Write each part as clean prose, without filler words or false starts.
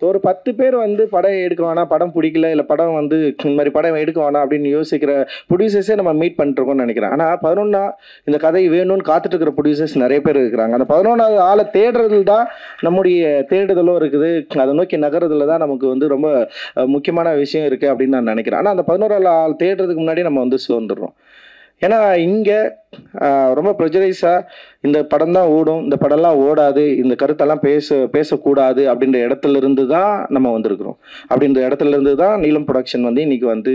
ஒரு 10 பேர் வந்து படம் எடுக்க வேணாம், படம் பிடிக்கல, இல்லை படம் வந்து இந்த மாதிரி படம் எடுக்க வேணாம் அப்படின்னு யோசிக்கிற ப்ரொடியூசர்ஸே நம்ம மீட் பண்ணிருக்கோம்னு நினைக்கிறேன். ஆனால் 11 இந்த கதை வேணும்னு காத்துட்டு இருக்கிற ப்ரொடியூசர்ஸ் நிறைய பேர் இருக்கிறாங்க. அந்த 11வது ஆளை தேடுறதுல தான் நம்முடைய தேடுதலும் இருக்குது. அதை நோக்கி நகர்றதுல தான் நமக்கு வந்து ரொம்ப முக்கியமான விஷயம் இருக்குது அப்படின்னு நான் நினைக்கிறேன். ஆனால் அந்த 11வது ஆள் தேடுறதுக்கு முன்னாடி நம்ம வந்து சோர்ந்துடுறோம். ஏன்னா இங்கே ரொம்ப ப்ரெஜரைஸாக இந்த படம் தான் ஓடும், இந்த படம்லாம் ஓடாது, இந்த கருத்தெல்லாம் பேசக்கூடாது அப்படின்ற இடத்துல இருந்து தான் நம்ம வந்திருக்கிறோம். அப்படின்ற இடத்துல இருந்து தான் நீலம் ப்ரொடக்ஷன் வந்து இன்னைக்கு வந்து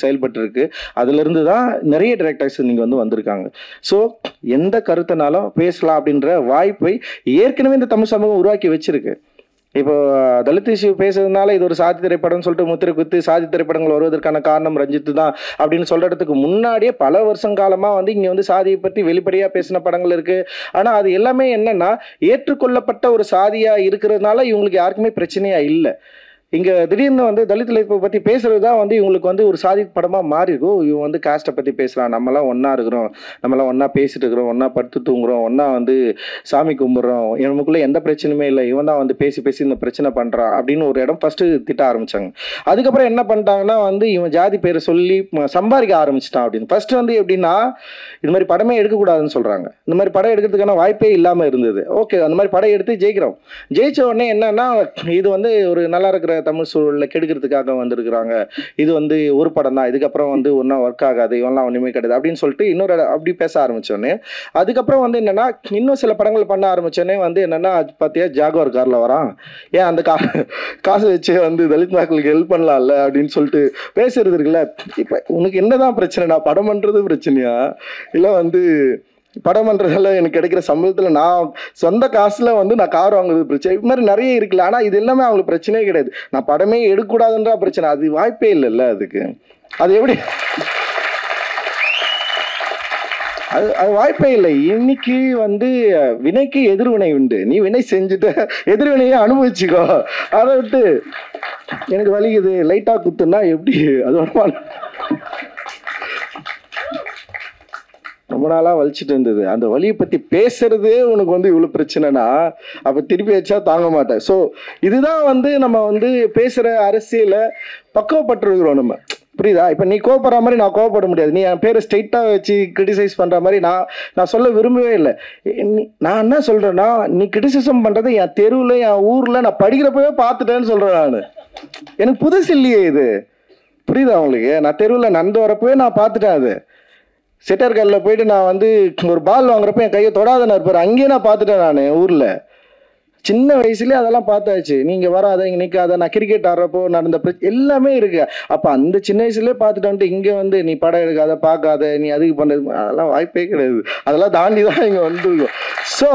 செயல்பட்டு இருக்கு. அதுலேருந்து தான் நிறைய டிரெக்டர்ஸ் இன்னைக்கு வந்து வந்திருக்காங்க. ஸோ எந்த கருத்தினாலும் பேசலாம் அப்படின்ற வாய்ப்பை ஏற்கனவே இந்த தமிழ் சமூகம் உருவாக்கி வச்சிருக்கு. இப்போ தலித் இஷ்யூ பேசுறதுனால இது ஒரு சாதி திரைப்படம்னு சொல்லிட்டு முத்திரை குத்து சாதி திரைப்படங்கள் வருவதற்கான காரணம் ரஞ்சித் தான் அப்படின்னு சொல்றதுக்கு முன்னாடியே பல வருஷம் காலமா வந்து இங்க வந்து சாதியை பற்றி வெளிப்படையா பேசின படங்கள் இருக்கு. ஆனா அது எல்லாமே என்னன்னா ஏற்றுக்கொள்ளப்பட்ட ஒரு சாதியா இருக்கிறதுனால இவங்களுக்கு யாருக்குமே பிரச்சனையா இல்லை. இங்கே திடீர்னு வந்து தலித் லைஃப்பை பற்றி பேசுறது தான் வந்து இவங்களுக்கு வந்து ஒரு சாதி படமாக மாறி இருக்கும். இவங்க வந்து காஸ்ட்டை பற்றி பேசலாம், நம்மளாம் ஒன்றா இருக்கிறோம், நம்மளாம் ஒன்றா பேசிட்டு இருக்கிறோம், ஒன்றா படுத்து தூங்குறோம், ஒன்றா வந்து சாமி கும்பிட்றோம், நமக்குள்ளே எந்த பிரச்சனையுமே இல்லை, இவன் தான் வந்து பேசி பேசி இந்த பிரச்சனை பண்ணுறான் அப்படின்னு ஒரு இடம் ஃபஸ்ட்டு திட்ட ஆரம்பித்தாங்க. அதுக்கப்புறம் என்ன பண்ணிட்டாங்கன்னா வந்து இவன் ஜாதி பேரை சொல்லி சம்பாதிக்க ஆரம்பிச்சிட்டான் அப்படின்னு. ஃபஸ்ட்டு வந்து எப்படின்னா இது மாதிரி படமே எடுக்கக்கூடாதுன்னு சொல்கிறாங்க. இந்த மாதிரி படம் எடுக்கிறதுக்கான வாய்ப்பே இல்லாமல் இருந்தது. ஓகே, அந்த மாதிரி படம் எடுத்து ஜெயிக்கிறோம். ஜெயிச்ச உடனே என்னன்னா இது வந்து ஒரு நல்லா இருக்கிற தமிழ் சூழலில் கெடுக்கிறதுக்காக வந்திருக்கிறாங்க, இது வந்து ஒரு படம் தான், இதுக்கப்புறம் வந்து ஒன்றா ஒர்க் ஆகாது, இவெல்லாம் ஒன்றுமே கிடையாது அப்படின்னு சொல்லிட்டு இன்னொரு அப்படி பேச ஆரம்பித்தோடனே அதுக்கப்புறம் வந்து என்னென்னா இன்னும் சில படங்கள் பண்ண ஆரம்பித்தோடனே வந்து என்னென்னா பார்த்தியா ஜாகுவார் காரில் வரான், ஏன் அந்த காசு வச்சு வந்து தலித் மக்களுக்கு ஹெல்ப் பண்ணலாம்ல அப்படின்னு சொல்லிட்டு பேசுறது இருக்குல்ல. இப்போ உனக்கு என்னதான் பிரச்சனைனா படம் பண்ணுறது பிரச்சனையா இல்லை வந்து படம் பண்ணுறதால எனக்கு கிடைக்கிற சம்பளத்தில் நான் சொந்த காசில் வந்து நான் கார் வாங்குறது பிரச்சனை, இது மாதிரி நிறைய இருக்குல்ல. ஆனால் இது எல்லாமே அவங்களுக்கு பிரச்சனையே கிடையாது. நான் படமே எடுக்கக்கூடாதுன்றா பிரச்சனை, அது வாய்ப்பே இல்லைல்ல. அதுக்கு அது எப்படி அது வாய்ப்பே இல்லை. இன்னைக்கு வந்து வினைக்கு எதிர்வினை உண்டு, நீ வினை செஞ்சுட்ட எதிர்வினையை அனுபவிச்சுக்கோ. அதை விட்டு எனக்கு வலிக்குது லைட்டாக குத்துன்னா எப்படி அது ரொம்ப நாளாக வலிச்சுட்டு இருந்தது. அந்த வலியை பற்றி பேசுறதே உனக்கு வந்து இவ்வளோ பிரச்சனைனா அப்போ திருப்பி வச்சா தாங்க மாட்டேன். ஸோ இதுதான் வந்து நம்ம வந்து பேசுகிற அரசியலை பக்குவப்பட்டுருக்கிறோம் நம்ம, புரியுதா? இப்போ நீ கோவப்படுற மாதிரி நான் கோவப்பட முடியாது. நீ என் பேரை ஸ்ட்ரெயிட்டாக வச்சு கிரிட்டிசைஸ் பண்ணுற மாதிரி நான் சொல்ல விரும்பவே இல்லை. நான் என்ன சொல்கிறேன்னா நீ கிரிட்டிசிசம் பண்ணுறது என் தெருவில் என் ஊரில் நான் படிக்கிறப்பவே பார்த்துட்டேன்னு சொல்கிறேன். நான் எனக்கு புதுசு இல்லையே இது, புரியுதா உங்களுக்கு? நான் தெருவில் நடந்து வரப்பவே நான் பார்த்துட்டேன். அது செட்டர் கல்லில் போயிட்டு நான் வந்து ஒரு பால் வாங்குறப்ப என் கையை தொடாதன்னு இருப்பார், அங்கேயே நான் பார்த்துட்டேன். நான் ஊரில் சின்ன வயசுலேயே அதெல்லாம் பார்த்தாச்சு. நீங்கள் வராத இங்கே நிற்காத, நான் கிரிக்கெட் ஆடுறப்போ நடந்த எல்லாமே இருக்கு. அப்போ அந்த சின்ன வயசுலேயே பார்த்துட்டு வந்துட்டு இங்கே வந்து நீ படம் எடுக்காத பார்க்காத நீ அதுக்கு பண்ணுறது அதெல்லாம் வாய்ப்பே கிடையாது. அதெல்லாம் தாண்டி தான் இங்கே வந்துருக்கோம். ஸோ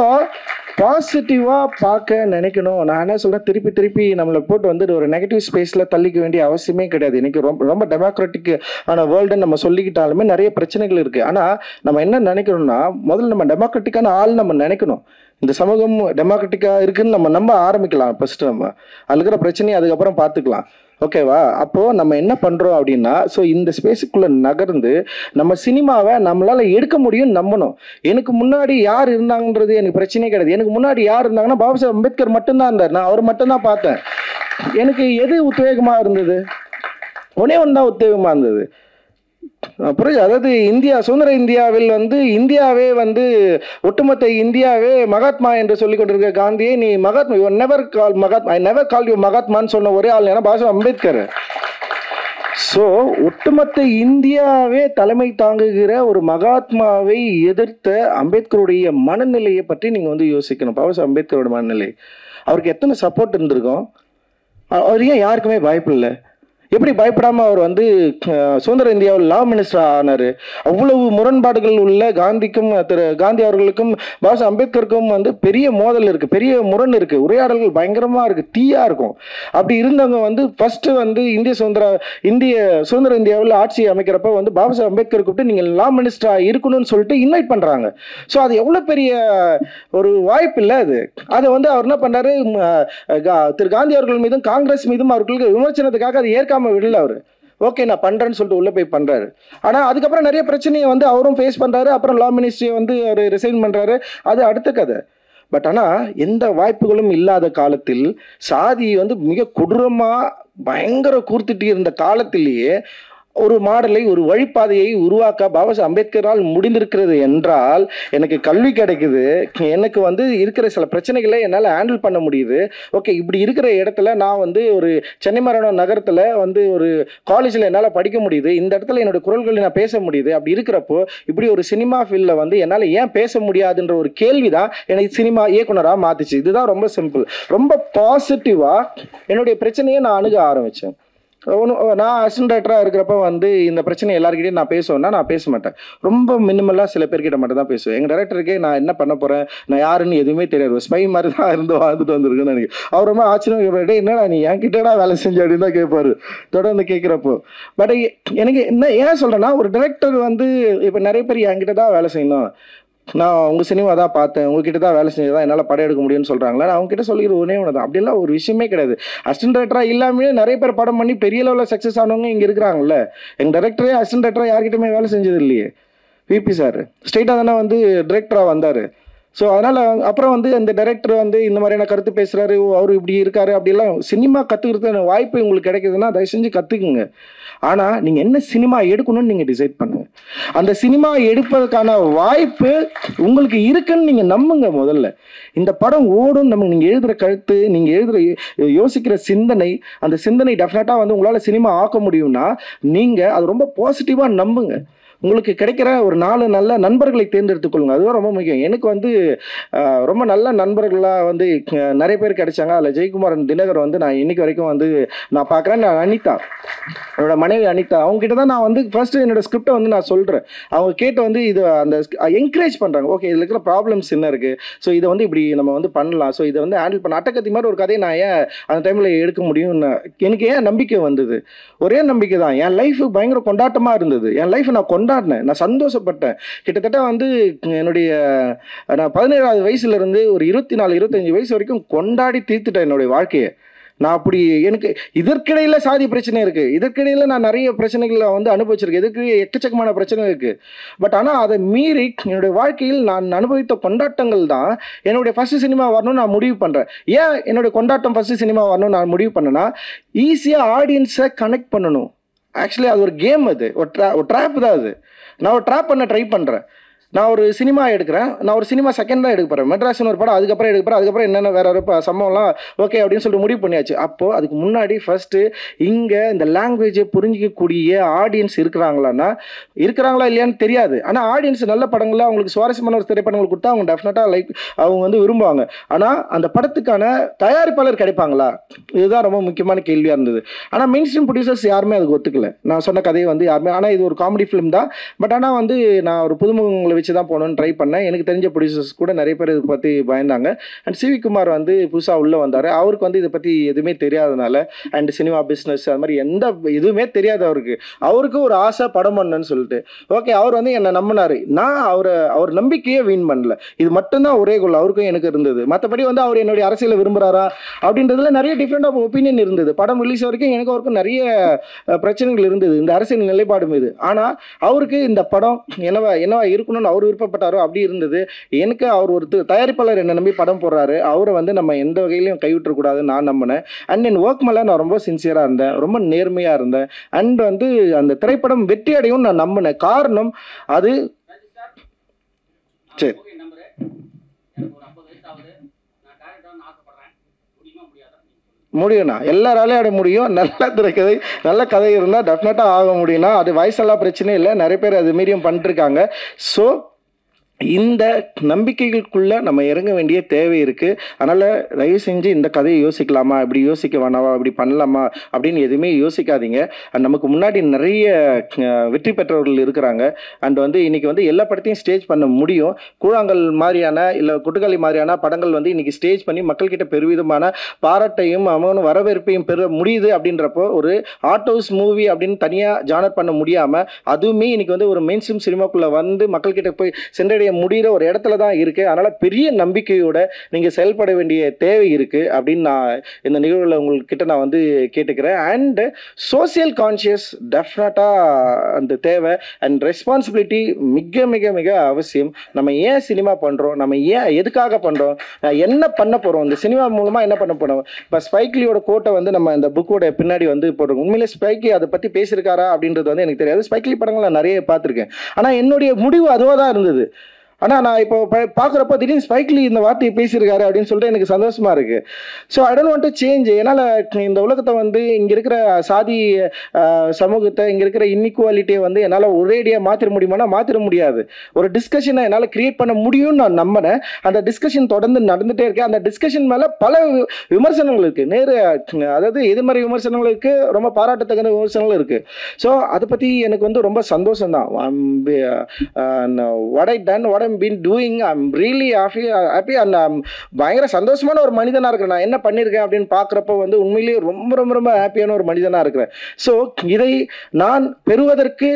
பாசிட்டிவாக பார்க்க நினைக்கணும். நான் என்ன சொல்கிறேன், திருப்பி திருப்பி நம்மளை போட்டு வந்து ஒரு நெகட்டிவ் ஸ்பேஸில் தள்ளிக்க வேண்டிய அவசியமே கிடையாது. இன்றைக்கி ரொம்ப ரொம்ப டெமோக்ராட்டிக் ஆன வேர்ல்டுன்னு நம்ம சொல்லிக்கிட்டாலுமே நிறைய பிரச்சனைகள் இருக்குது. ஆனால் நம்ம என்ன நினைக்கணும்னா முதல்ல நம்ம டெமோக்ராட்டிக்கான ஆள் நம்ம நினைக்கணும். இந்த சமூகம் டெமோக்ராட்டிக்காக இருக்குன்னு நம்ம நம்ப ஆரம்பிக்கலாம். ஃபஸ்ட்டு நம்ம அதில் இருக்கிற பிரச்சனையை அதுக்கப்புறம் பார்த்துக்கலாம். ஓகேவா? அப்போது நம்ம என்ன பண்ணுறோம் அப்படின்னா ஸோ இந்த ஸ்பேஸுக்குள்ளே நகர்ந்து நம்ம சினிமாவை நம்மளால் எடுக்க முடியும்னு நம்பணும். எனக்கு முன்னாடி யார் இருந்தாங்கன்றது எனக்கு பிரச்சனையே கிடையாது. எனக்கு முன்னாடி யார் இருந்தாங்கன்னா பாபா சாஹேப் அம்பேத்கர் மட்டும்தான் இருந்தார். நான் அவர் மட்டும்தான் பார்த்தேன். எனக்கு எது உத்வேகமாக இருந்தது? ஒன்னே ஒன்று தான் உத்வேகமாக இருந்தது. புரியுது? அதாவது இந்தியா சுதந்திர இந்தியாவில் வந்து இந்தியாவே வந்து ஒட்டுமொத்த இந்தியாவே மகாத்மா என்று சொல்லிக் கொண்டிருக்க காந்தியை நீ Mahatma you never call Mahatma, I never call you மகாத்மான்னு சொன்ன ஒரே ஆள் ஏன்னா பாபா சாஹேப் அம்பேத்கர். ஸோ ஒட்டுமொத்த இந்தியாவே தலைமை தாங்குகிற ஒரு மகாத்மாவை எதிர்த்த அம்பேத்கருடைய மனநிலையை பற்றி நீங்கள் வந்து யோசிக்கணும். பாபா சாஹேப் அம்பேத்கரோட மனநிலை, அவருக்கு எத்தனை சப்போர்ட் இருந்திருக்கும்? அவர் ஏன் யாருக்குமே வாய்ப்பு இல்லை? எப்படி பயப்படாமல் அவர் வந்து சுதந்திர இந்தியாவில் லா மினிஸ்டர் ஆனார்? அவ்வளவு முரண்பாடுகள் உள்ள காந்திக்கும் காந்தி அவர்களுக்கும் பாபா அம்பேத்கருக்கும் வந்து பெரிய மோதல் இருக்குது, பெரிய முரண் இருக்குது, உரையாடல்கள் பயங்கரமாக இருக்குது, தீயாக இருக்கும். அப்படி இருந்தவங்க வந்து ஃபஸ்ட்டு வந்து இந்திய சுதந்திர இந்தியாவில் ஆட்சி அமைக்கிறப்ப வந்து பாபா சாஹேப் அம்பேத்கர் கூப்பிட்டு நீங்கள் லா மினிஸ்டராக இருக்கணும்னு சொல்லிட்டு இன்வைட் பண்ணுறாங்க. ஸோ அது எவ்வளோ பெரிய ஒரு வாய்ப்பு இல்லை அது. அதை வந்து அவர் என்ன பண்ணாரு, திரு காந்தி அவர்கள் மீதும் காங்கிரஸ் மீதும் அவர்களுக்கு விமர்சனத்துக்காக அதை ஏற்காம விடல. அவர் ஓகே நான் பண்றேன்னு சொல்லிட்டு உள்ள போய் பண்றாரு. ஆனா அதுக்கப்புறம் நிறைய பிரச்சனையை வந்து அவரும் ஃபேஸ் பண்றாரு. அப்புறம் லா மினிஸ்ட்ரியை வந்து அவர் ரிசைன் பண்றாரு. அது அடுத்த கதை. பட் ஆனால் எந்த வாய்ப்புகளும் இல்லாத காலத்தில், சாதி வந்து மிக கொடூரமாக பயங்கர கூர்த்துட்டு இருந்த காலத்திலேயே ஒரு மாடலை, ஒரு வழிப்பாதையை உருவாக்க பாபா சாஹேப் அம்பேத்கரால் முடிந்திருக்கிறது என்றால், எனக்கு கல்வி கிடைக்குது, எனக்கு வந்து இருக்கிற சில பிரச்சனைகளை என்னால் ஹேண்டில் பண்ண முடியுது. ஓகே, இப்படி இருக்கிற இடத்துல நான் வந்து ஒரு சென்னை மாநகரம் நகரத்தில் வந்து ஒரு காலேஜில் என்னால் படிக்க முடியுது, இந்த இடத்துல என்னோட குரல்களை நான் பேச முடியுது. அப்படி இருக்கிறப்போ இப்படி ஒரு சினிமா ஃபீல்டில் வந்து என்னால் ஏன் பேச முடியாதுன்ற ஒரு கேள்வி தான் எனக்கு சினிமா இயக்குனராக மாற்றுச்சு. இதுதான் ரொம்ப சிம்பிள். ரொம்ப பாசிட்டிவாக என்னுடைய பிரச்சனையை நான் அணுக ஆரம்பித்தேன். நான் அசிஸ்டன்ட் டைரக்டராக இருக்கிறப்ப வந்து இந்த பிரச்சனை எல்லாருக்கிட்டையும் நான் பேசுவேன்னா நான் பேச மாட்டேன். ரொம்ப மினிமலாக சில பேர்கிட்ட மட்டும் தான் பேசுவேன். எங்கள் டைரக்டருக்கே நான் என்ன பண்ண போகிறேன், நான் யாருன்னு எதுவுமே தெரியாது, ஸ்பை மாதிரி தான் இருந்து வாழ்ந்துட்டு வந்திருக்குன்னு எனக்கு. அவர் ரொம்ப ஆச்சரியம் கேட்பாரு, என்னடா நீ என்கிட்டடா வேலை செஞ்சு அப்படின்னு தான் கேட்பாரு தொடர்ந்து கேட்குறப்போ. பட் எனக்கு என்ன ஏன் சொல்கிறேன்னா, ஒரு டைரக்டர் வந்து இப்போ நிறைய பேர் என்கிட்ட தான் வேலை செய்யணும், நான் உங்கள் சினிமா தான் பார்த்தேன், உங்ககிட்ட தான் வேலை செஞ்சு தான் என்னால் படம் எடுக்க முடியும்னு சொல்கிறாங்களா, நான் அவங்ககிட்ட சொல்லிக்கிற ஒன்றே ஒன்று தான். அப்படிலாம் ஒரு விஷயமே கிடையாது. அசிஸ்டன்ட் டைரக்டராக இல்லாமே நிறைய பேர் படம் பண்ணி பெரிய லெவலில் சக்ஸஸ் ஆனவங்க இங்கே இருக்கிறாங்கல்ல. எங்கள் டைரக்டரே அசிஸ்டன்ட் டைரக்டராக யார்கிட்டயுமே வேலை செஞ்சது இல்லையே. விபி சார் ஸ்ட்ரெயிட்டாக தானே வந்து டைரக்டராக வந்தார். ஸோ அதனால் அப்புறம் வந்து அந்த டைரக்டர் வந்து இந்த மாதிரியான கருத்து பேசுகிறாரு, அவர் இப்படி இருக்காரு, அப்படிலாம் சினிமா கற்றுக்கிறதுக்கான வாய்ப்பு உங்களுக்கு கிடைக்குதுன்னா தயவு செஞ்சு கற்றுக்குங்க. ஆனால் நீங்கள் என்ன சினிமா எடுக்கணும்னு நீங்கள் டிசைட் பண்ணுங்கள். அந்த சினிமா எடுப்பதற்கான வாய்ப்பு உங்களுக்கு இருக்குன்னு நீங்கள் நம்புங்க. முதல்ல இந்த படம் ஓடும், நம்ம நீங்கள் எழுதுகிற கருத்து, நீங்கள் எழுதுகிற யோசிக்கிற சிந்தனை, அந்த சிந்தனை டெஃபினட்டாக வந்து உங்களால் சினிமா ஆக்க முடியும்னா நீங்கள் அது ரொம்ப பாசிட்டிவாக நம்புங்க. உங்களுக்கு கிடைக்கிற ஒரு 4 நல்ல நண்பர்களை தேர்ந்தெடுத்துக் கொள்ளுங்க. அதுதான் ரொம்ப முக்கியம். எனக்கு வந்து ரொம்ப நல்ல நண்பர்களாக வந்து நிறைய பேர் கிடைச்சாங்க. அதில் ஜெயக்குமாரன், தினகர் வந்து நான் இன்னைக்கு வரைக்கும் வந்து நான் பார்க்குறேன். நான் அனிதா, என்னோட மனைவி அனிதா, அவங்ககிட்ட தான் நான் வந்து ஃபர்ஸ்ட் என்னோட ஸ்கிரிப்டை வந்து நான் சொல்கிறேன். அவங்க கேட்டு வந்து இது அந்த என்கரேஜ் பண்ணுறாங்க. ஓகே, இதில் இருக்கிற ப்ராப்ளம்ஸ் என்ன இருக்குது, ஸோ இதை வந்து இப்படி நம்ம வந்து பண்ணலாம், ஸோ இதை வந்து ஹேண்டில் பண்ண அட்டக்கத்தி மாதிரி ஒரு கதையை நான் ஏன் அந்த டைமில் எடுக்க முடியும்னு எனக்கு ஏன் நம்பிக்கை வந்தது. ஒரே நம்பிக்கை தான். என் லைஃபு பயங்கர கொண்டாட்டமாக இருந்தது. என் லைஃப்பை நான் கொண்டாடினேன், நான் சந்தோஷப்பட்டேன். கிட்டத்தட்ட வந்து என்னுடைய நான் 17வது வயசுலேருந்து ஒரு 24, 25 வயசு வரைக்கும் கொண்டாடி தீர்த்துட்டேன் என்னுடைய வாழ்க்கையை. நான் அப்படி எனக்கு இதற்கிடையில் சாதி பிரச்சனை இருக்குது, இதற்கிடையில் நான் நிறைய பிரச்சனைகளை வந்து அனுபவிச்சிருக்கேன், இதுக்கு எக்கச்சக்கமான பிரச்சனை இருக்குது. பட் ஆனால் அதை மீறி என்னுடைய வாழ்க்கையில் நான் அனுபவித்த கொண்டாட்டங்கள் தான் என்னுடைய ஃபஸ்ட்டு சினிமா வரணும்னு நான் முடிவு பண்ணுறேன். ஏன் என்னுடைய கொண்டாட்டம் ஃபஸ்ட்டு சினிமா வரணும்னு நான் முடிவு பண்ணேன்னா, ஈஸியாக ஆடியன்ஸை கனெக்ட் பண்ணணும். ஆக்சுவலி அது ஒரு கேம், அது ஒரு ட்ராப் தான். அது நான் ஒரு ட்ராப் பண்ண ட்ரை பண்ணுறேன். நான் ஒரு சினிமா எடுக்கிறேன், நான் ஒரு சினிமா செகண்ட் தான் எடுக்க போகிறேன், மெட்ராஸ்னு ஒரு படம், அதுக்கப்புறம் எடுக்க போகிறேன், அதுக்கப்புறம் என்னென்ன வேறு ஒரு சம்பவம்லாம் ஓகே அப்படின்னு சொல்லிட்டு முடிவு பண்ணியாச்சு. அப்போது அதுக்கு முன்னாடி ஃபஸ்ட்டு இங்கே இந்த லாங்குவேஜை புரிஞ்சிக்கக்கூடிய ஆடியன்ஸ் இருக்கிறாங்களா இல்லையான்னு தெரியாது. ஆனால் ஆடியன்ஸ் நல்ல படங்கள்லாம் அவங்களுக்கு சுவாரஸ்யமான ஒரு திரைப்படங்கள் கொடுத்தா அவங்க டெஃபினட்டாக லைக் அவங்க வந்து விரும்புவாங்க. ஆனால் அந்த படத்துக்கான தயாரிப்பாளர் கிடைப்பாங்களா, இதுதான் ரொம்ப முக்கியமான கேள்வியாக இருந்தது. ஆனால் மெயின் ஸ்ட்ரீம் ப்ரொடியூசர்ஸ் யாருமே அதுக்கு ஒத்துக்கல. நான் சொன்ன கதையை வந்து யாருமே, ஆனால் இது ஒரு காமெடி ஃபிலிம் தான், பட் ஆனால் வந்து நான் ஒரு புதுமுகங்களை வச்சு தான் போகணுன்னு ட்ரை பண்ணேன். எனக்கு தெரிஞ்ச ப்ரொடியூசர்ஸ் கூட நிறைய பேர் இதை பற்றி பயந்தாங்க. அண்ட் சிவி குமார் வந்து புதுசாக உள்ளே வந்தார். அவருக்கு வந்து இதை பற்றி எதுவுமே தெரியாதனால, அண்ட் சினிமா பிஸ்னஸ் அது மாதிரி எந்த எதுவுமே தெரியாது அவருக்கு ஒரு ஆசை படம் பண்ணணுன்னு சொல்லிட்டு ஓகே அவர் வந்து என்னை நம்பினார். நான் அவர் நம்பிக்கையே வீண் பண்ணல. இது மட்டும்தான் ஒரே கோல் அவருக்கும் எனக்கு இருந்தது. மற்றபடி வந்து அவர் என்னுடைய அரசியலை விரும்புகிறாரா அப்படின்றதுல நிறைய டிஃப்ரெண்ட் ஆஃப் ஒப்பீனியன் இருந்தது. படம் ரிலீஸ் வரைக்கும் எனக்கு அவருக்கும் நிறைய பிரச்சனைகள் இருந்தது இந்த அரசியல் நிலைப்பாடு மீது. ஆனால் அவருக்கு இந்த படம் என்னவா இருக்கணும்னு அவர் விருப்பப்பட்டாரோ அப்படி இருந்தது. எனக்கு அவர் ஒரு தயாரிப்பாளர் என்ன நம்பி படம் போடுறாரு, அவரை வந்து நம்ம எந்த வகையிலையும் கைவிட்டக்கூடாதுன்னு நான் நம்பினேன். அண்ட் என் ஒர்க் மேலே நான் ரொம்ப சின்சியராக இருந்தேன், ரொம்ப நேர்மையாக இருந்தேன். அண்ட் வந்து அந்த திரைப்படம் வெற்றி அடையும் நான் நம்பினேன். காரணம் அது சரி முடியும்ண்ணா, எல்லாராலையும் ஆட முடியும். நல்ல திரைக்கதை, நல்ல கதை இருந்தால் டெஃபினட்டாக ஆக முடியும்னா அது வயசெல்லாம் பிரச்சனை இல்லை. நிறைய பேர் அது மீறியும் பண்ணிட்டுருக்காங்க. ஸோ இந்த நம்பிக்கைகளுக்குள்ள நம்ம இறங்க வேண்டிய தேவை இருக்குது. அதனால் தயவு செஞ்சு இந்த கதையை யோசிக்கலாமா, இப்படி யோசிக்க வேணாமா, இப்படி பண்ணலாமா அப்படின்னு எதுவுமே யோசிக்காதீங்க. அண்ட் நமக்கு முன்னாடி நிறைய வெற்றி பெற்றவர்கள் இருக்கிறாங்க. அண்ட் வந்து இன்றைக்கி வந்து எல்லா படத்தையும் ஸ்டேஜ் பண்ண முடியும். கூழாங்கல் மாதிரியான இல்லை குட்டுக்காளி மாதிரியான படங்கள் வந்து இன்றைக்கி ஸ்டேஜ் பண்ணி மக்கள்கிட்ட பெருவிதமான பாராட்டையும் அவனும் வரவேற்பையும் பெற முடியுது. அப்படின்றப்போ ஒரு ஆர்ட் ஹவுஸ் மூவி அப்படின்னு தனியாக ஜானர் பண்ண முடியாமல் அதுவுமே இன்றைக்கி வந்து ஒரு மெயின் ஸ்ட்ரீம் சினிமாக்குள்ளே வந்து மக்கள்கிட்ட போய் சென்றடைய வெற்றியடைய முடிகிற ஒரு இடத்துல தான் இருக்குது. அதனால் பெரிய நம்பிக்கையோட நீங்கள் செயல்பட வேண்டிய தேவை இருக்குது அப்படின்னு நான் இந்த நிகழ்வில் உங்கள்கிட்ட நான் வந்து கேட்டுக்கிறேன். அண்டு சோசியல் கான்ஷியஸ் டெஃபினட்டாக அந்த தேவை அண்ட் ரெஸ்பான்சிபிலிட்டி மிக மிக மிக அவசியம். நம்ம ஏன் சினிமா பண்ணுறோம், நம்ம ஏன் எதுக்காக பண்ணுறோம், என்ன பண்ண போகிறோம், இந்த சினிமா மூலமாக என்ன பண்ண போகிறோம். இப்போ ஸ்பைக்லியோட கோட்டை வந்து நம்ம இந்த புக்கோட பின்னாடி வந்து போட்டிருக்கோம். உண்மையிலே ஸ்பைக்கி அதை பற்றி பேசியிருக்காரா அப்படின்றது வந்து எனக்கு தெரியாது. ஸ்பைக்லி படங்கள் நான் நிறைய பார்த்துருக்கேன். ஆனால் என்னுடைய முடிவு அதுவாக தான் இருந்தது. ஆனால் நான் இப்போ பார்க்குறப்போ திடீர்னு ஸ்பைக்லி இந்த வார்த்தையை பேசியிருக்காரு அப்படின்னு சொல்லிட்டு எனக்கு சந்தோஷமா இருக்கு. So I don't want to change. என்னால் இந்த உலகத்தை வந்து இங்கே இருக்கிற சாதி சமூகத்தை, இங்கே இருக்கிற இன்இக்வாலிட்டியை வந்து என்னால் ஒரேடியாக மாற்றிட முடியுமானா மாற்றிட முடியாது. ஒரு டிஸ்கஷனை என்னால் கிரியேட் பண்ண முடியும்னு நான் நம்பினேன். அந்த டிஸ்கஷன் தொடர்ந்து நடந்துகிட்டே இருக்கேன். அந்த டிஸ்கஷன் மேலே பல விமர்சனங்கள் இருக்குது, அதாவது எதிர்மறை விமர்சனங்கள் இருக்குது, ரொம்ப பாராட்டத்தகுந்த விமர்சனங்களும் இருக்குது. ஸோ அதை பற்றி எனக்கு வந்து ரொம்ப சந்தோஷம் தான். what I done, what I'm been doing, I'm really happy and I'm பயங்கர சந்தோஷமான ஒரு மனிதனா இருக்கிறேன். நான் என்ன பண்ணியிருக்கேன் அப்படின்னு பார்க்குறப்ப வந்து உண்மையிலேயே ரொம்ப ரொம்ப ரொம்ப ஹாப்பியான ஒரு மனிதனா இருக்கிறேன். ஸோ இதை நான் பெறுவதற்கு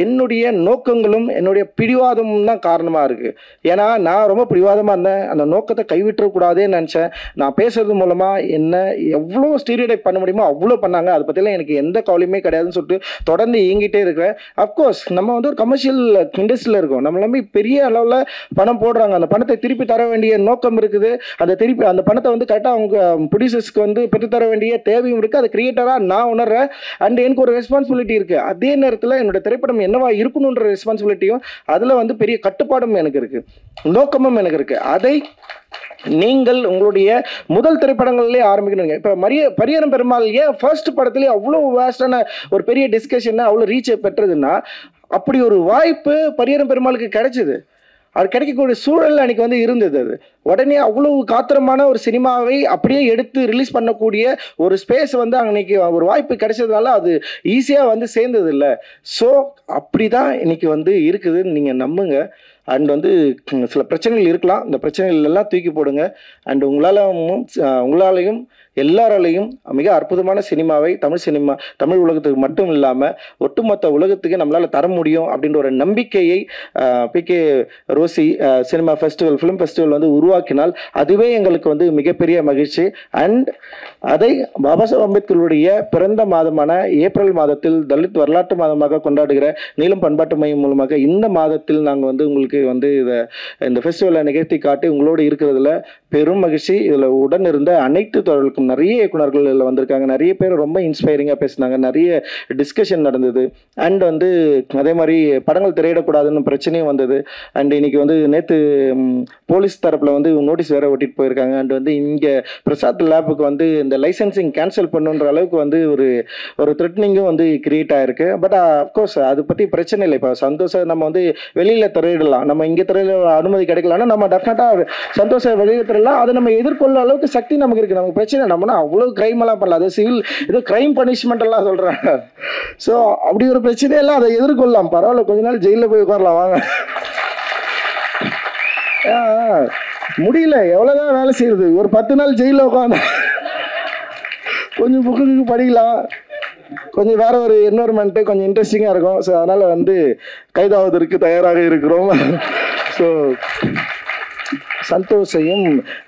என்னுடைய நோக்கங்களும் என்னுடைய பிடிவாதமும் தான் காரணமாக இருக்குது. ஏன்னா நான் ரொம்ப பிடிவாதமாக இருந்தேன். அந்த நோக்கத்தை கைவிட்டக்கூடாதுன்னு நினச்சேன். நான் பேசுறது மூலமாக என்ன எவ்வளோ ஸ்டீரியோடைப் பண்ண முடியுமோ அவ்வளோ பண்ணாங்க. அதை பற்றிலாம் எனக்கு எந்த கவலையுமே கிடையாதுன்னு சொல்லிட்டு தொடர்ந்து இயங்கிட்டே இருக்கிறேன். அஃப்கோர்ஸ் நம்ம வந்து ஒரு கமர்ஷியல் இண்டஸ்ட்ரியில் இருக்கோம். நம்ம எல்லாமே பெரிய அளவில் பணம் போடுறாங்க. அந்த பணத்தை திருப்பி தர வேண்டிய நோக்கம் இருக்குது. அந்த பணத்தை வந்து கரெக்டாக அவங்க ப்ரொடியூசர்ஸ்க்கு வந்து பெற்றுத்தர வேண்டிய தேவையும் இருக்குது. அது கிரியேட்டராக நான் உணர்றேன். அண்ட் எனக்கு ஒரு ரெஸ்பான்சிபிலிட்டி இருக்குது. அதே நேரத்தில் என்னோட திரைப்படம் என்னவா இருக்கணும்ன்ற ரெஸ்பான்சிபிலிட்டியும் அதில் வந்து பெரிய கட்டுப்பாடும் எனக்கு இருக்கு, நோக்கமும் எனக்கு இருக்கு. அதை நீங்கள் உங்களுடைய முதல் திரைப்படங்கள்லேயே ஆரம்பிக்கணுங்க. இப்போ பரியரும் பெருமாள் ஏன் ஃபர்ஸ்ட் படத்துலேயே அவ்வளோ வேஸ்டான ஒரு பெரிய டிஸ்கஷன் அவ்வளோ ரீச்சை பெற்றதுன்னா, அப்படி ஒரு வாய்ப்பு பரியரும் பெருமாளுக்கு கிடைச்சிது. அது கிடைக்கக்கூடிய சூழல் அன்றைக்கி வந்து இருந்தது. அது உடனே அவ்வளவு காத்திரமான ஒரு சினிமாவை அப்படியே எடுத்து ரிலீஸ் பண்ணக்கூடிய ஒரு ஸ்பேஸ் வந்து அன்றைக்கி ஒரு வாய்ப்பு கிடைச்சதுனால அது ஈஸியாக வந்து சேர்ந்தது இல்லை. ஸோ அப்படி தான் இன்றைக்கி வந்து இருக்குதுன்னு நீங்கள் நம்புங்க. அண்ட் வந்து சில பிரச்சனைகள் இருக்கலாம், இந்த பிரச்சனைகள் எல்லாம் தூக்கி போடுங்க. அண்ட் உங்களாலையும் எல்லாராலையும் மிக அற்புதமான சினிமாவை தமிழ் உலகத்துக்கு மட்டும் இல்லாமல் ஒட்டுமொத்த உலகத்துக்கு நம்மளால் தர முடியும் அப்படின்ற ஒரு நம்பிக்கையை PK Rosy cinema festival, film festival வந்து உருவாக்கினால் அதுவே எங்களுக்கு வந்து மிகப்பெரிய மகிழ்ச்சி. அண்ட் அதை பாபா சாஹேப் அம்பேத்கருடைய பிறந்த மாதமான ஏப்ரல் மாதத்தில் தலித் வரலாற்று மாதமாக கொண்டாடுகிற நீலம் பண்பாட்டு மையம் மூலமாக இந்த மாதத்தில் நாங்கள் வந்து உங்களுக்கு வந்து இந்த ஃபெஸ்டிவலை நிகழ்த்தி காட்டி உங்களோடு இருக்கிறதுல பெரும் மகிழ்ச்சி. இதில் உடன் இருந்த அனைத்து தொடர்களுக்கும் நிறைய இயக்குநர்கள் இதில் வந்திருக்காங்க. நிறைய பேர் ரொம்ப இன்ஸ்பைரிங்காக பேசினாங்க. நிறைய டிஸ்கஷன் நடந்தது. அண்ட் வந்து அதே மாதிரி படங்கள் திரையிடக்கூடாதுன்னு பிரச்சனையும் வந்தது. அண்ட் இன்னைக்கு வந்து நேற்று போலீஸ் தரப்பில் வந்து நோட்டீஸ் வேற ஒட்டிட்டு போயிருக்காங்க. அண்ட் வந்து இங்கே பிரசாத் லேபுக்கு வந்து இந்த லைசன்சிங் கேன்சல் பண்ணுன்ற அளவுக்கு வந்து ஒரு த்ரெட்னிங்கும் வந்து கிரியேட் ஆகிருக்கு. பட் அஃப்கோர்ஸ் அதை பற்றி பிரச்சனை இல்லை. இப்போ சந்தோஷம் நம்ம வந்து வெளியில் திரையிடலாம், நம்ம இங்கே திரையில அனுமதி கிடைக்கலன்னா நம்ம டெஃபினட்டாக சந்தோஷம் வெளியில் திரையிடலாம். அதை நம்ம எதிர்கொள்ள அளவுக்கு சக்தி நமக்கு இருக்குது. நமக்கு பிரச்சனை நம்மனா அவ்வளோ கிரைம் எல்லாம் பண்ணலாம். அது சிவில் ஏதோ கிரைம் பனிஷ்மெண்ட் எல்லாம் சொல்கிறாங்க. ஸோ அப்படி ஒரு பிரச்சனையெல்லாம் அதை எதிர்கொள்ளலாம். பரவாயில்ல, கொஞ்ச நாள் ஜெயிலில் போய் உட்காரலாம் வாங்க. முடியல, எவ்வளோதான் வேலை செய்யுது. ஒரு 10 நாள் ஜெயிலில் உட்காந்து கொஞ்சம் புக்கு படிக்கலாம், கொஞ்சம் வேற ஒரு என்வரன்மெண்ட்டு கொஞ்சம் இன்ட்ரெஸ்டிங்காக இருக்கும். ஸோ அதனால் வந்து கைதாவதற்கு தயாராக இருக்கிறோம். ஸோ சந்தோஷையும்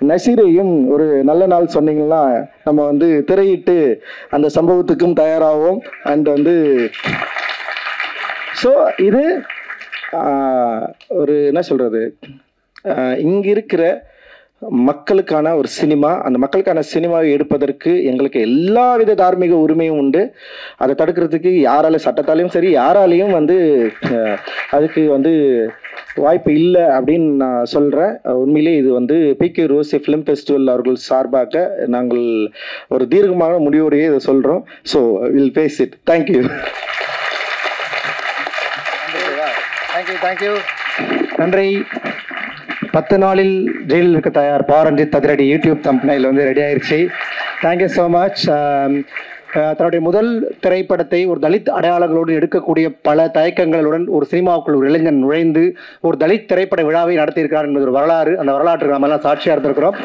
நசீரையும் ஒரு நல்ல நாள் சொன்னீங்கன்னா நம்ம வந்து திரையிட்டு அந்த சம்பவத்துக்கும் தயாராகும். அண்ட் வந்து ஸோ இது ஒரு என்ன சொல்கிறது, இங்கே இருக்கிற மக்களுக்கான ஒரு சினிமா. அந்த மக்களுக்கான சினிமாவை எடுப்பதற்கு எங்களுக்கு எல்லாவித தார்மீக உரிமையும் உண்டு. அதை தடுக்கிறதுக்கு யாரால, சட்டத்தாலையும் சரி யாராலையும் வந்து அதுக்கு வந்து வாய்ப்பு இல்லை அப்படின்னு நான் சொல்கிறேன். உண்மையிலே இது வந்து பிகே ரோசி ஃபிலிம் ஃபெஸ்டிவல் அவர்கள் சார்பாக நாங்கள் ஒரு தீர்க்கமான முடிவோடையே இதை சொல்கிறோம். So will face it. Thank you. Thank you. நன்றி. 10 நாளில் ஜெயிலில் இருக்க தயார் பாரஞ்சித் அதிரடி யூடியூப் தம்பனையில் வந்து ரெடி ஆயிடுச்சு. Thank you so much. தன்னுடைய முதல் திரைப்படத்தை ஒரு தலித் அடையாளங்களோடு எடுக்கக்கூடிய பல தயக்கங்களுடன் ஒரு சினிமாவுக்குள் ஒரு இளைஞன் நுழைந்து ஒரு தலித் திரைப்பட விழாவை நடத்தியிருக்கிறார் என்பது ஒரு வரலாறு. அந்த வரலாற்றுக்கு நம்ம எல்லாம் சாட்சியாக இருந்திருக்கிறோம்.